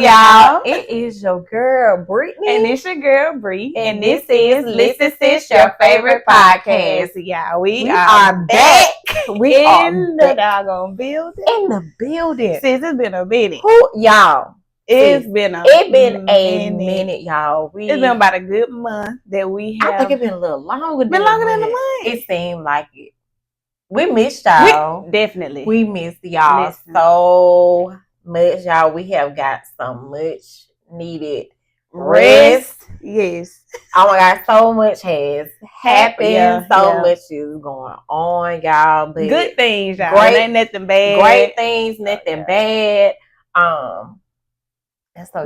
y'all. It is your girl, Brittany. And it's your girl, Bree. And this is Listen Sis, your favorite podcast. Y'all, we are back. We in the doggone building. In the building. Sis, it's been a minute. Y'all? It's been a minute, y'all. It's been about a good month that we have. I think it's been a little longer. Been longer than a month. It seemed like it. We missed y'all. We missed y'all so much, y'all. We have got some much needed rest. Yes. Oh my God, so much has happened. Much is going on, y'all. But good things, y'all. Ain't nothing bad. Great things, nothing bad. And so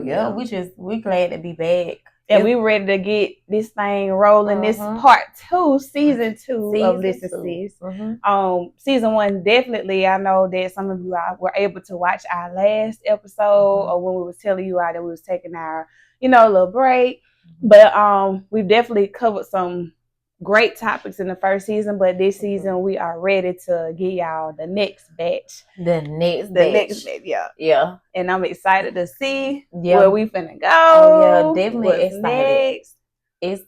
we glad to be back. And we ready to get this thing rolling. This part 2, season 2 of Listen Sis. Season 1, definitely. I know that some of you were able to watch our last episode, or when we was telling you that we was taking our, little break. But we've definitely covered some great topics in the first season. But this season, we are ready to give y'all the next batch. The next batch, yeah. And I'm excited to see where we finna go. Oh, yeah, definitely excited. Next.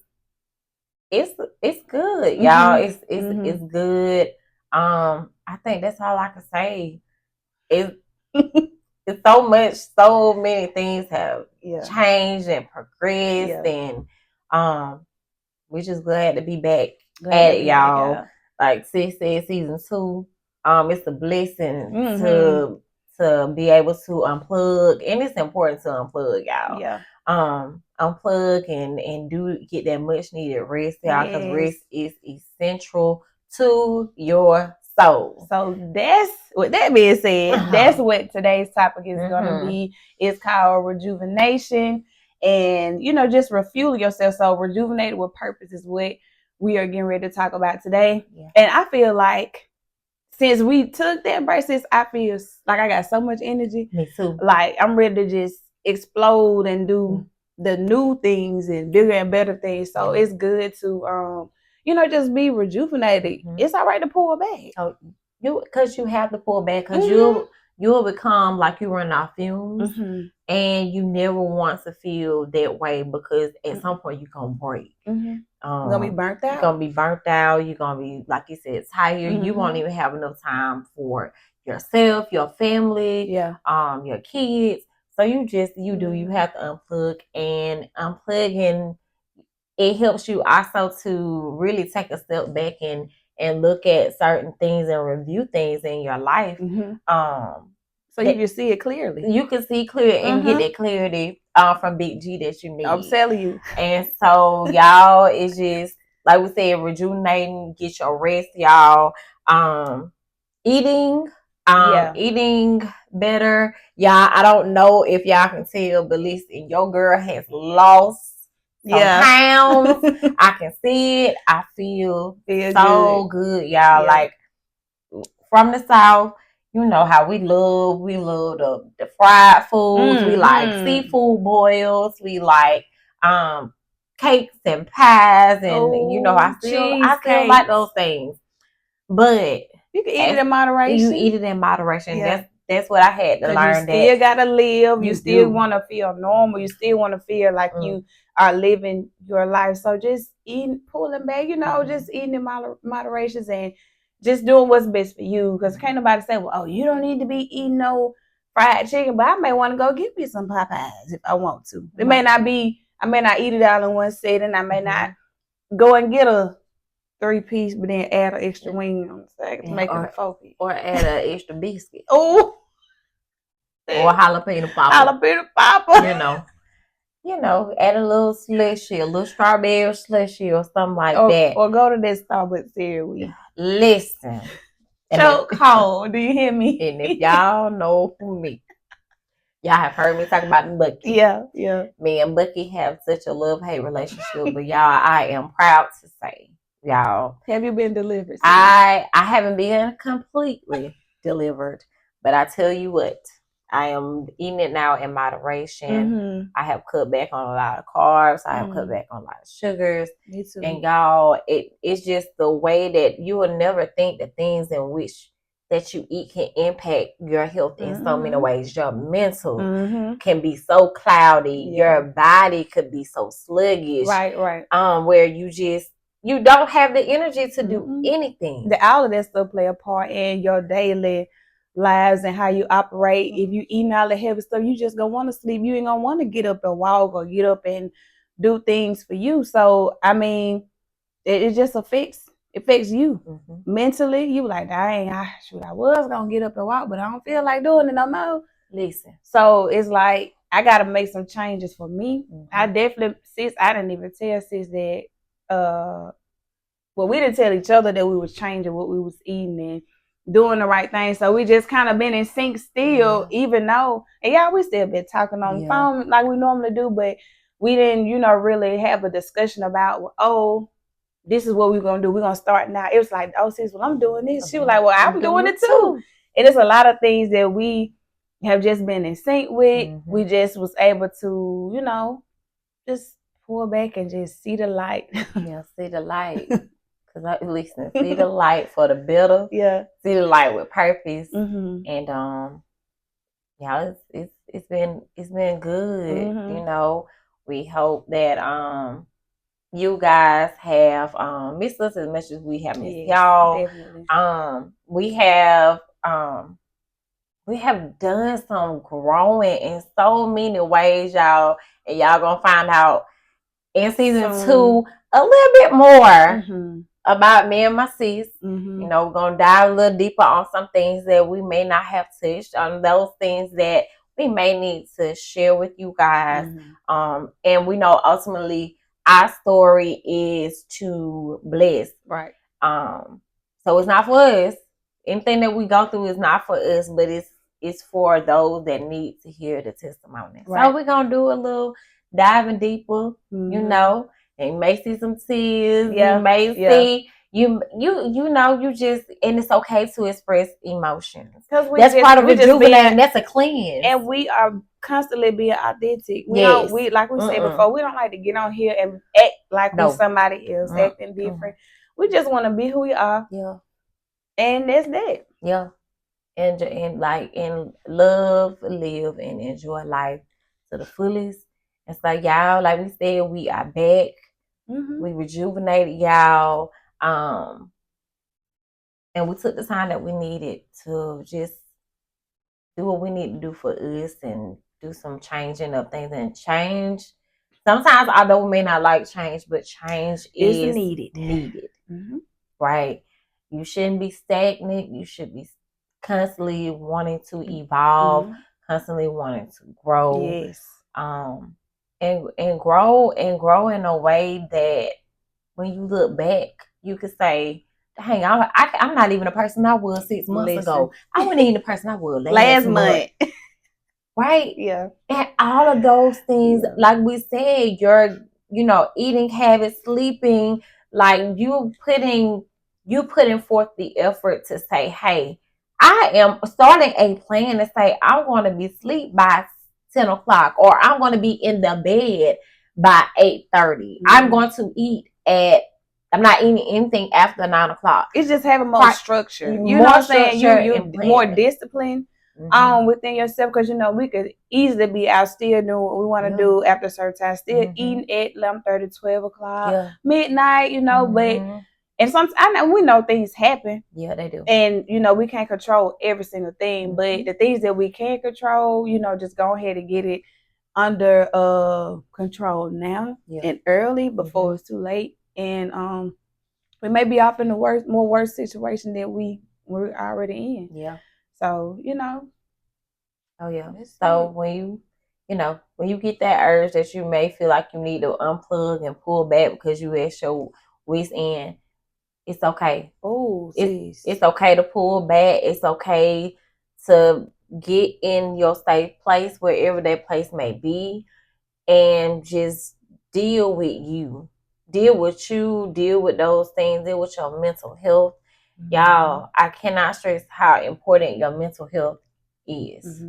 It's good, y'all. It's good. I think that's all I can say. It's so many things have changed and progressed, and we just glad to be back at it, y'all. Like Sis said, season 2. It's a blessing to be able to unplug, and it's important to unplug, y'all. Yeah. Unplug and get that much needed rest, y'all, because rest is essential to your soul. So that's with that being said, that's what today's topic is gonna be. It's called rejuvenation, and just refuel yourself. So rejuvenated with purpose is what we are getting ready to talk about today. And I feel like since we took that break, I feel like I got so much energy. Me too. Like I'm ready to just explode and do the new things and bigger and better things. So it's good to just be rejuvenated. It's all right to pull back. Oh, because you have to pull back, because you'll become like you run off fumes, and you never want to feel that way, because at some point you're gonna break. You're gonna be burnt out. You're gonna be burnt out. You're gonna be, like you said, tired. You won't even have enough time for yourself, your family, your kids. So you have to unplug, and unplugging, it helps you also to really take a step back and look at certain things and review things in your life. So you can see it clearly. You can see clear and get that clarity from Big G that you need. I'm telling you. And so y'all, it's just like we said, rejuvenating, get your rest, y'all. Eating better. Y'all, I don't know if y'all can tell, but listen, your girl has lost some pounds. I can see it. I feel so good, y'all. Like, from the South, you know how we love the fried foods. We like seafood boils. We like cakes and pies, and I still like those things. But you can eat it in moderation. You eat it in moderation. That's what I had to learn. You still gotta live. You still want to feel normal. You still want to feel like you are living your life. So just pulling back, just eating in moderations and just doing what's best for you. Because can't nobody say, well, you don't need to be eating no fried chicken, but I may want to go get me some Popeyes if I want to. It may not be, I may not eat it all in one setting. I may not go and get a 3-piece, but then add an extra wing on the side to make it a 4-piece. Or add an extra biscuit. Oh. Or jalapeno popper. Add a little slushy, a little strawberry slushy or something like that. Or go to that Starbucks cereal. Listen. Choke hold. Do you hear me? And if y'all know me, y'all have heard me talk about Bucky. Yeah. Me and Bucky have such a love-hate relationship, but y'all, I am proud to say, y'all. Have you been delivered? I haven't been completely delivered, but I tell you what, I am eating it now in moderation. I have cut back on a lot of carbs. I have cut back on a lot of sugars. Me too. And y'all, it's just the way that you will never think the things in which that you eat can impact your health in so many ways. Your mental can be so cloudy. Your body could be so sluggish. Right. Where you don't have the energy to do anything. All of that stuff play a part in your daily lives and how you operate. If you eating all the heavy stuff, you just gonna want to sleep. You ain't gonna want to get up and walk or get up and do things for you. So I mean, it just affects you mentally. You like, dang, I was gonna get up and walk, but I don't feel like doing it no more. Listen, so it's like I gotta make some changes for me. I definitely, sis, I didn't even tell sis that. Well, we didn't tell each other that we was changing what we was eating and doing the right thing. So we just kind of been in sync still, even though, and we still been talking on the phone like we normally do, but we didn't, really have a discussion about, this is what we're going to do. We're going to start now. It was like, sis, well, I'm doing this. She was like, well, I'm doing it too. And it's a lot of things that we have just been in sync with. We just was able to, just pull back and just see the light. See the light. Because listen, see the light for the better. See the light with purpose. And it's been good. We hope that you guys have missed us as much as we have missed y'all. Definitely. We have done some growing in so many ways, y'all, and y'all gonna find out in season 2 a little bit more about me and my sis. We're gonna dive a little deeper on some things that we may not have touched, on those things that we may need to share with you guys. And we know ultimately our story is to bless. Right. So it's not for us. Anything that we go through is not for us, but it's for those that need to hear the testimony. Right. So we're gonna do a little diving deeper, and you may see some tears. You may see you just, and it's okay to express emotions. That's part of rejuvenating. That's a cleanse, and we are constantly being authentic. We like we said before, we don't like to get on here and act like we're somebody else, acting different. We just want to be who we are. And that's that. And love, live, and enjoy life to the fullest. And so, y'all, like we said, we are back. We rejuvenated, y'all. And we took the time that we needed to just do what we need to do for us and do some changing of things. And change, sometimes, although we may not like change, but change is needed. Right? You shouldn't be stagnant. You should be constantly wanting to evolve, constantly wanting to grow. And grow in a way that when you look back, you could say, dang, I'm not even the person I was 6 months ago. I wasn't even the person I was last month. Right? And all of those things, like we said, your eating habits, sleeping, like you putting forth the effort to say, hey, I am starting a plan to say I'm going to be asleep by 10 o'clock, or I'm going to be in the bed by 8:30. I'm going to eat I'm not eating anything after 9 o'clock. It's just having more structure. You know what I'm saying? You're more disciplined within yourself, because we could easily be out still doing what we want to do after a certain time, still eating at 11:30, 12 o'clock, midnight, but and sometimes I know we know things happen. Yeah, they do. And we can't control every single thing, but the things that we can control, just go ahead and get it under control now and early before it's too late. And we may be off in a worse situation that we're already in. So Oh yeah. So when you get that urge that you may feel like you need to unplug and pull back because you at your wit's end, it's okay. It's okay to pull back. It's okay to get in your safe place, wherever that place may be, and just deal with you. Deal with those things, deal with your mental health. Y'all, I cannot stress how important your mental health is.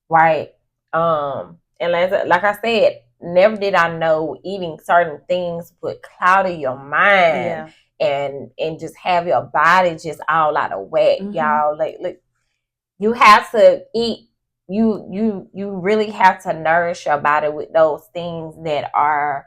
Right? And like I said, never did I know eating certain things would cloud your mind and just have your body just all out of whack, y'all. Like you have to eat. You really have to nourish your body with those things that are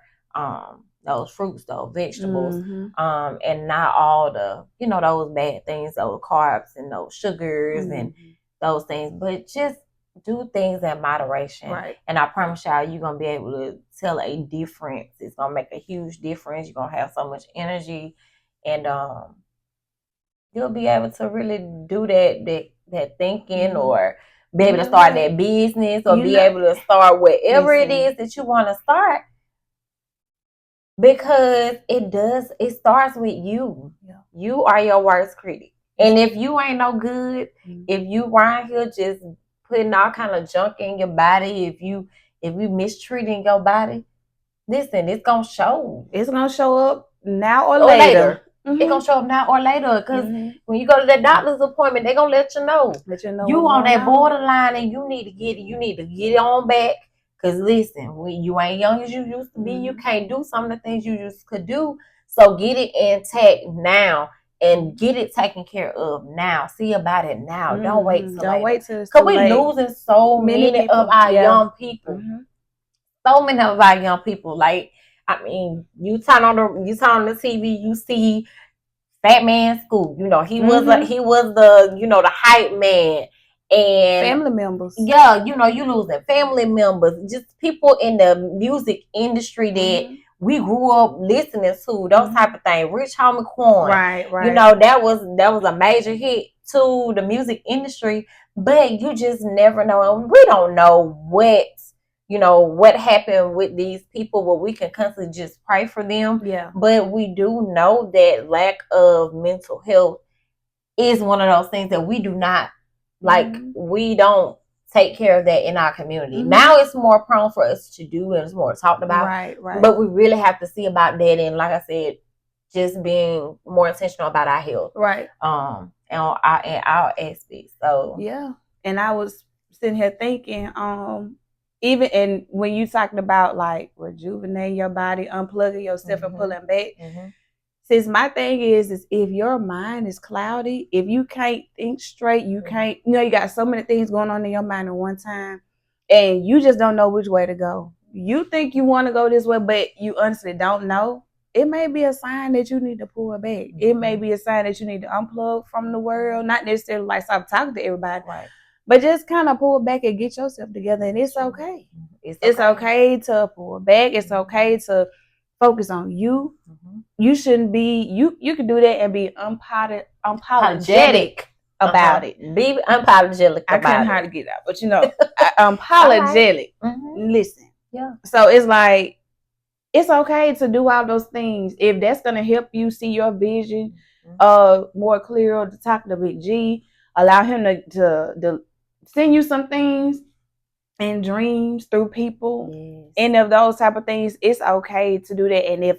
those fruits, those vegetables, and not all the those bad things, those carbs and those sugars and those things, but just do things in moderation. Right. And I promise y'all, you're gonna be able to tell a difference. It's gonna make a huge difference. You're gonna have so much energy, and you'll be able to really do that thinking, or be able to start that business, or be able to start whatever it is that you want to start. Because it starts with you. Yeah. You are your worst critic. And if you ain't no good, if you around here just putting all kind of junk in your body, if you mistreating your body, listen, it's gonna show. It's gonna show up now or later. It's gonna show up now or later, because when you go to the doctor's appointment, they're gonna let you know. You on that borderline, and you need to get it on back. Because listen, when you ain't young as you used to be, you can't do some of the things you used could do. So get it intact now and get it taken care of now. See about it now. Don't wait till later. Because we losing so many of our young people. So many of our young people. Like, I mean, you turn on the TV, you see Fat Man Scoop. He was the the hype man. And family members. Yeah, you losing family members, just people in the music industry that we grew up listening to, those type of things. Rich Homie Quan. Right. That was a major hit to the music industry, but you just never know. And we don't know what happened with these people, but we can constantly just pray for them. Yeah. But we do know that lack of mental health is one of those things that we do not we don't take care of that in our community. Now it's more prone for us to do, and it's more talked about. Right. But we really have to see about that, and like I said, just being more intentional about our health. Right. And our aspects. So yeah. And I was sitting here thinking, even and when you talking about like rejuvenating your body, unplugging yourself and pulling back. Since my thing is if your mind is cloudy, if you can't think straight, you can't, you got so many things going on in your mind at one time, and you just don't know which way to go. You think you want to go this way, but you honestly don't know. It may be a sign that you need to pull back. It may be a sign that you need to unplug from the world, not necessarily like stop talking to everybody, but just kind of pull back and get yourself together, and it's okay. It's okay to pull back. It's okay to focus on you. You shouldn't be. You can do that and be unapologetic about it. Be unapologetic. I couldn't hardly get out, but unapologetic. Listen. Yeah. So it's like it's okay to do all those things if that's gonna help you see your vision more clear. To talk to Big G, allow him to send you some things and dreams through people, and of those type of things, it's okay to do that. And if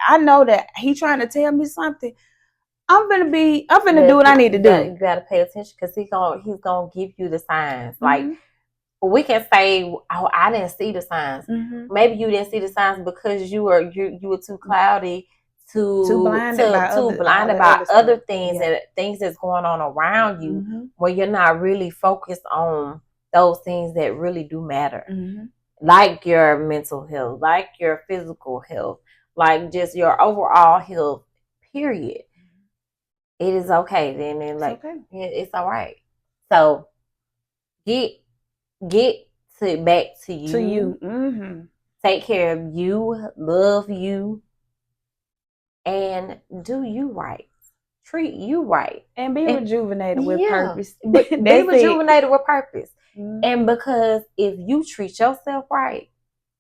I know that he trying to tell me something, I'm gonna do what I need to do. You gotta pay attention, because he's gonna give you the signs. Like, we can say, "Oh, I didn't see the signs." Maybe you didn't see the signs because you were too cloudy, too blinded by other things and things that's going on around you, where you're not really focused on those things that really do matter, like your mental health, like your physical health, like just your overall health, period. It is okay then, and it's all right. So get back to you. Take care of you, love you, and do you right. Treat you right, and be rejuvenated with purpose. Be rejuvenated with purpose. And because if you treat yourself right,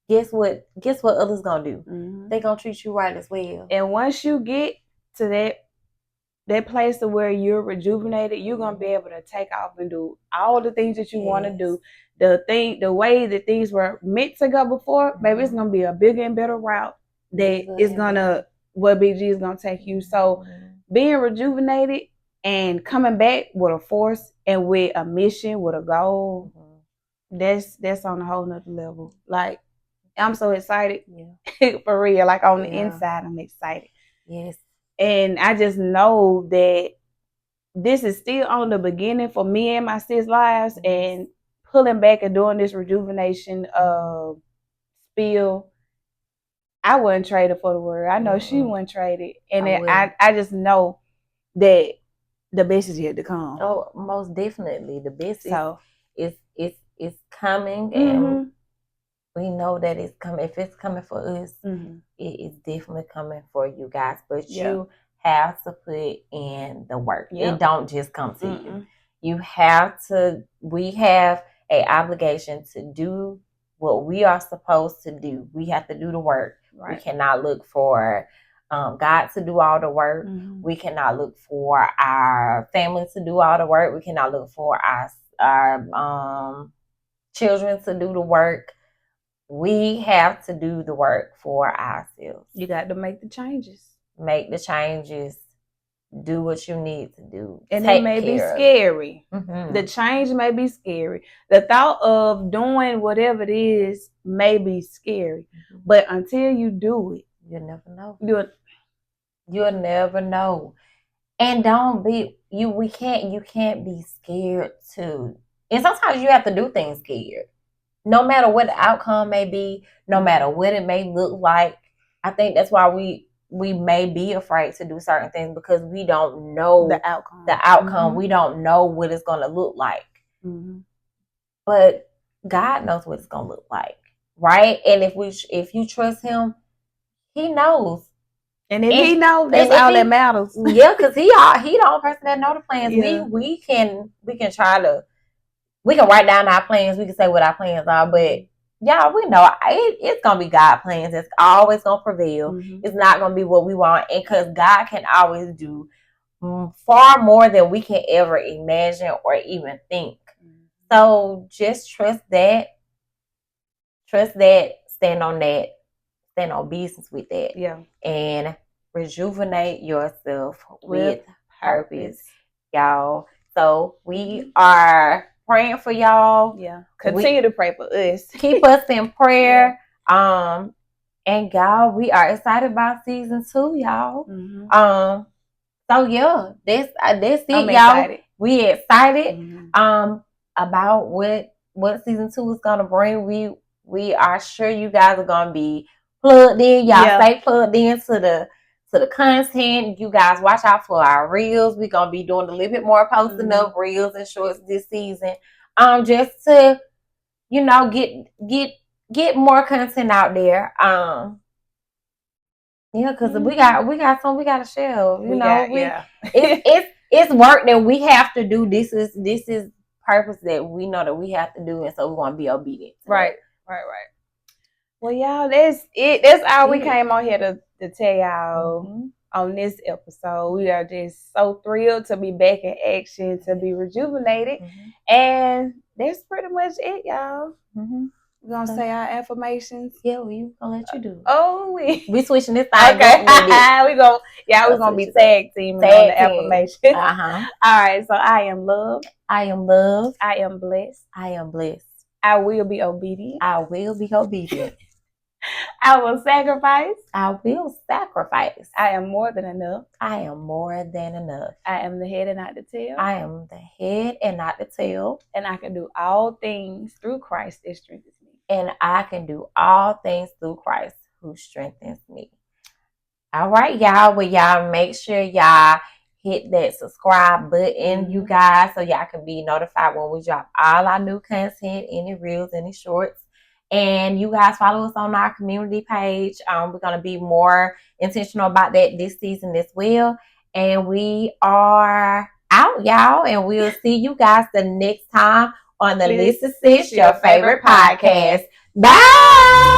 guess what others gonna do? They gonna treat you right as well. And once you get to that place to where you're rejuvenated, you're gonna be able to take off and do all the things that you want to do. The way that things were meant to go before, baby, it's gonna be a bigger and better route that is gonna where Big G is gonna take you. So being rejuvenated and coming back with a force and with a mission, with a goal, that's on a whole nother level. Like, I'm so excited. For real. Like, on the inside, I'm excited. Yes. And I just know that this is still on the beginning for me and my sis' lives, and pulling back and doing this rejuvenation spill. I wouldn't trade it for the world. I know she wouldn't trade it. And I just know that the best is yet to come. Oh, most definitely. The best is coming, and we know that it's coming. If it's coming for us, it is definitely coming for you guys. But you have to put in the work. It don't just come to you. You have to. We have an obligation to do what we are supposed to do. We have to do the work. Right. We cannot look for God to do all the work. We cannot look for our family to do all the work. We cannot look for our children to do the work. We have to do the work for ourselves. You got to make the changes. Make the changes. Do what you need to do. And it may be scary. The change may be scary. The thought of doing whatever it is may be scary. But until you do it, you'll never know. You'll never know. And you can't be scared too. And sometimes you have to do things scared. No matter what the outcome may be, no matter what it may look like. I think that's why we may be afraid to do certain things, because we don't know the outcome. We don't know what it's going to look like. But God knows what it's going to look like, right? And if you trust Him, He knows. And if He knows, that's all that matters. Yeah, because He the only person that knows the plans. Yeah. We can write down our plans. We can say what our plans are, but y'all, we know it's going to be God's plans. It's always going to prevail. It's not going to be what we want. And because God can always do far more than we can ever imagine or even think. So just trust that. Stand on that. Stand on business with that. Yeah. And rejuvenate yourself with purpose, y'all. So we are praying for y'all. Yeah. Continue to pray for us. Keep us in prayer. And y'all, we are excited about season 2, y'all. So yeah, that's it, y'all. Excited. We excited about what season 2 is gonna bring. We are sure you guys are gonna be plugged in. Y'all stay plugged in to the content. You guys watch out for our reels. We're gonna be doing a little bit more posting of reels and shorts this season. Just to, get more content out there. Because we got something we gotta share. It's work that we have to do. This is purpose that we know that we have to do, and so we want to be obedient. Right. Well, y'all, that's it. That's all we came on here to tell y'all on this episode. We are just so thrilled to be back in action, to be rejuvenated, and that's pretty much it, y'all. We're gonna say our affirmations. Yeah, we gonna let you do it. Oh, we switching this time. Okay. we're gonna be tag teaming on the affirmation. All right, so I am loved. I am loved. I am blessed. I am blessed. I will be obedient. I will be obedient. I will sacrifice. I will sacrifice. I am more than enough. I am more than enough. I am the head and not the tail. I am the head and not the tail. And I can do all things through Christ that strengthens me. And I can do all things through Christ who strengthens me. All right, y'all. Well, y'all make sure y'all hit that subscribe button, you guys, so y'all can be notified when we drop all our new content, any reels, any shorts. And you guys follow us on our community page. We're going to be more intentional about that this season as well. And we are out, y'all. And we'll see you guys the next time on the Listen Sis, your favorite podcast. Bye.